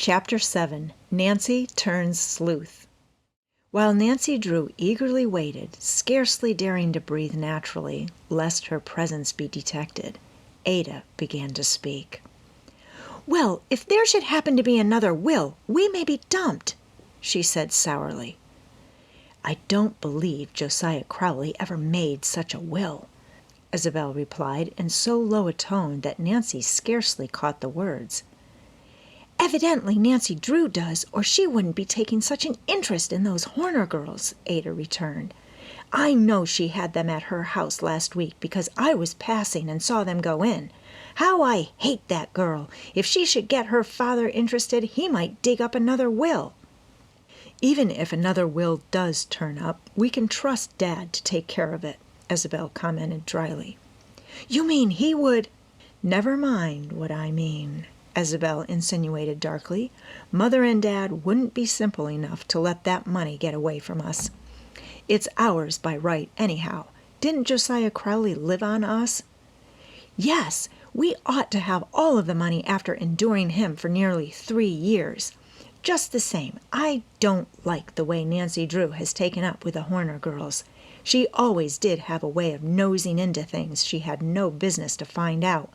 Chapter 7. Nancy Turns Sleuth. While Nancy Drew eagerly waited, scarcely daring to breathe naturally, lest her presence be detected, Ada began to speak. "Well, if there should happen to be another will, we may be dumped," she said sourly. "I don't believe Josiah Crowley ever made such a will," Isabel replied in so low a tone that Nancy scarcely caught the words. "Evidently Nancy Drew does, or she wouldn't be taking such an interest in those Horner girls," Ada returned. "I know she had them at her house last week because I was passing and saw them go in. How I hate that girl! If she should get her father interested, he might dig up another will." "Even if another will does turn up, we can trust Dad to take care of it," Isabel commented dryly. "You mean he would—" "Never mind what I mean," Isabel insinuated darkly. "Mother and Dad wouldn't be simple enough to let that money get away from us. It's ours by right, anyhow. Didn't Josiah Crowley live on us?" "Yes, we ought to have all of the money after enduring him for nearly 3 years. Just the same, I don't like the way Nancy Drew has taken up with the Horner girls. She always did have a way of nosing into things she had no business to find out."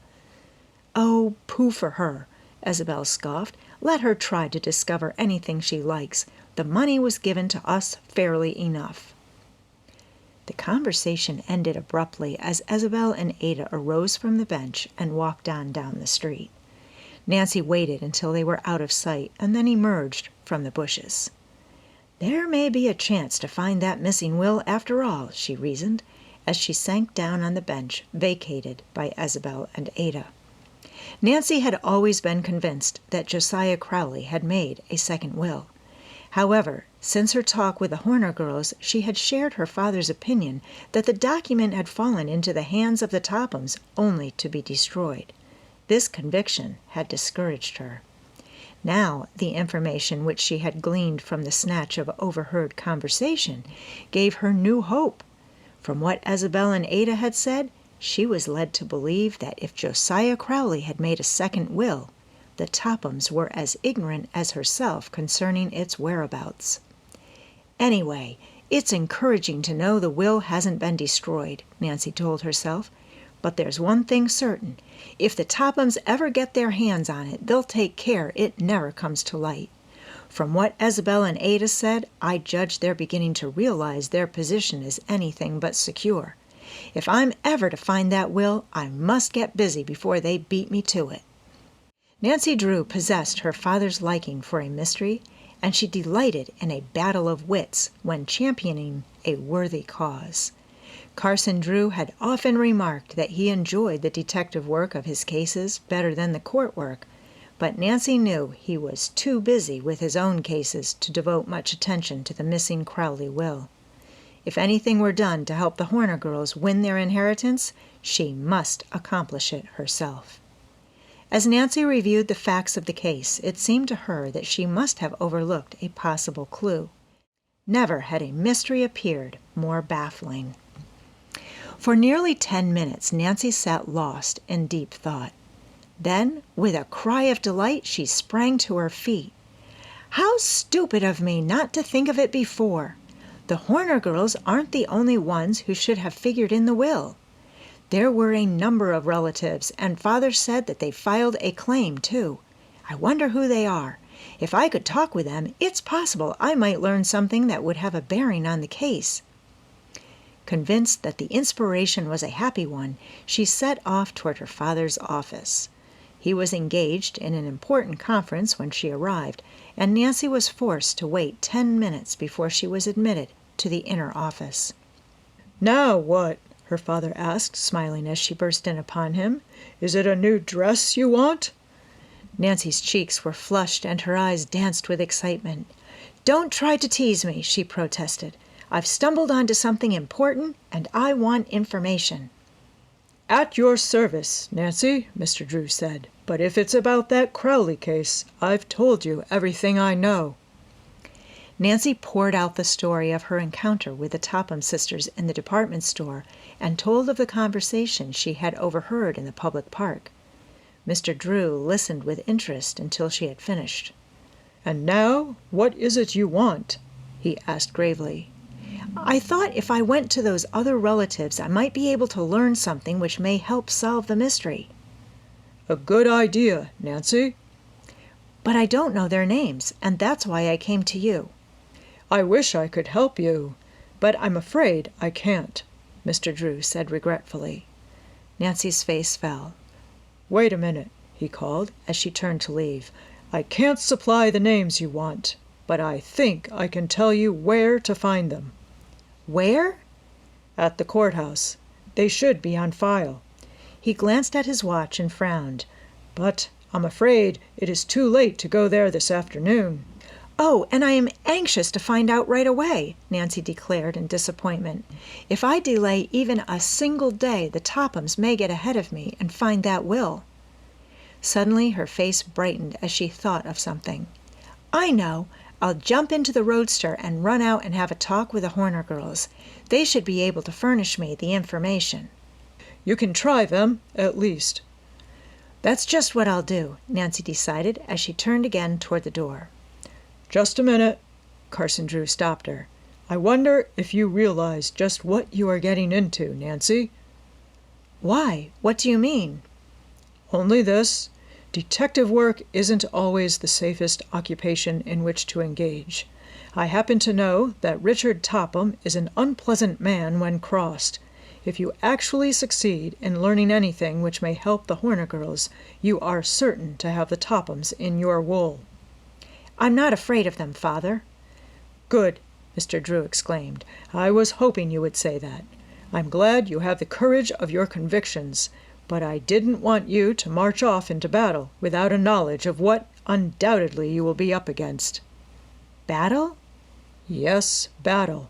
"Oh, pooh for her," Isabel scoffed. "Let her try to discover anything she likes. The money was given to us fairly enough." The conversation ended abruptly as Isabel and Ada arose from the bench and walked on down the street. Nancy waited until they were out of sight and then emerged from the bushes. "There may be a chance to find that missing will after all," she reasoned, as she sank down on the bench vacated by Isabel and Ada. Nancy had always been convinced that Josiah Crowley had made a second will. However, since her talk with the Horner girls, she had shared her father's opinion that the document had fallen into the hands of the Tophams only to be destroyed. This conviction had discouraged her. Now, the information which she had gleaned from the snatch of overheard conversation gave her new hope. From what Isabel and Ada had said, she was led to believe that if Josiah Crowley had made a second will, the Tophams were as ignorant as herself concerning its whereabouts. "Anyway, it's encouraging to know the will hasn't been destroyed," Nancy told herself. "But there's one thing certain. If the Tophams ever get their hands on it, they'll take care it never comes to light. From what Isabel and Ada said, I judge they're beginning to realize their position is anything but secure. If I'm ever to find that will, I must get busy before they beat me to it." Nancy Drew possessed her father's liking for a mystery, and she delighted in a battle of wits when championing a worthy cause. Carson Drew had often remarked that he enjoyed the detective work of his cases better than the court work, but Nancy knew he was too busy with his own cases to devote much attention to the missing Crowley will. If anything were done to help the Horner girls win their inheritance, she must accomplish it herself. As Nancy reviewed the facts of the case, it seemed to her that she must have overlooked a possible clue. Never had a mystery appeared more baffling. For nearly 10 minutes Nancy sat lost in deep thought. Then, with a cry of delight, she sprang to her feet. "How stupid of me not to think of it before! The Horner girls aren't the only ones who should have figured in the will. There were a number of relatives, and Father said that they filed a claim, too. I wonder who they are. If I could talk with them, it's possible I might learn something that would have a bearing on the case." Convinced that the inspiration was a happy one, she set off toward her father's office. He was engaged in an important conference when she arrived, and Nancy was forced to wait 10 minutes before she was admitted to the inner office. "Now what?" her father asked, smiling as she burst in upon him. "Is it a new dress you want?" Nancy's cheeks were flushed and her eyes danced with excitement. "Don't try to tease me," she protested. "I've stumbled onto something important, and I want information." "At your service, Nancy," Mr. Drew said. "But if it's about that Crowley case, I've told you everything I know." Nancy poured out the story of her encounter with the Topham sisters in the department store and told of the conversation she had overheard in the public park. Mr. Drew listened with interest until she had finished. "And now, what is it you want?" he asked gravely. I thought if I went to those other relatives I might be able to learn something which may help solve the mystery. "A good idea, Nancy." But I don't know their names, and that's why I came to you. "I wish I could help you, but I'm afraid I can't," Mr. Drew said regretfully. Nancy's face fell. "Wait a minute," he called, as she turned to leave. "I can't supply the names you want, but I think I can tell you where to find them." Where? "At the courthouse. They should be on file." He glanced at his watch and frowned. "But I'm afraid it is too late to go there this afternoon." Oh, and I am anxious to find out right away, Nancy declared in disappointment. If I delay even a single day, the Tophams may get ahead of me and find that will. Suddenly her face brightened as she thought of something. I know! I'll jump into the roadster and run out and have a talk with the Horner girls. They should be able to furnish me the information. "You can try them, at least." That's just what I'll do, Nancy decided as she turned again toward the door. "Just a minute." Carson Drew stopped her. "I wonder if you realize just what you are getting into, Nancy?" Why? What do you mean? "Only this. Detective work isn't always the safest occupation in which to engage. I happen to know that Richard Topham is an unpleasant man when crossed. If you actually succeed in learning anything which may help the Horner girls, you are certain to have the Tophams in your wool." I'm not afraid of them, Father. "Good," Mr. Drew exclaimed. "I was hoping you would say that. I'm glad you have the courage of your convictions, but I didn't want you to march off into battle without a knowledge of what undoubtedly you will be up against." Battle? "Yes, battle.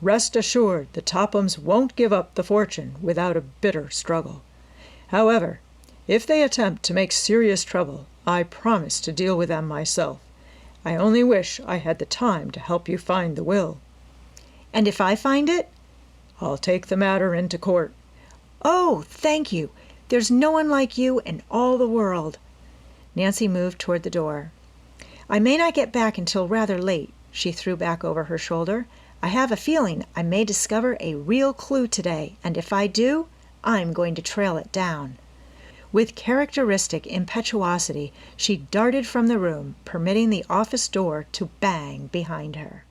Rest assured the Tophams won't give up the fortune without a bitter struggle. However, if they attempt to make serious trouble, I promise to deal with them myself. I only wish I had the time to help you find the will." And if I find it? "I'll take the matter into court." Oh, thank you. There's no one like you in all the world. Nancy moved toward the door. I may not get back until rather late, she threw back over her shoulder. I have a feeling I may discover a real clue today, and if I do, I'm going to trail it down. With characteristic impetuosity, she darted from the room, permitting the office door to bang behind her.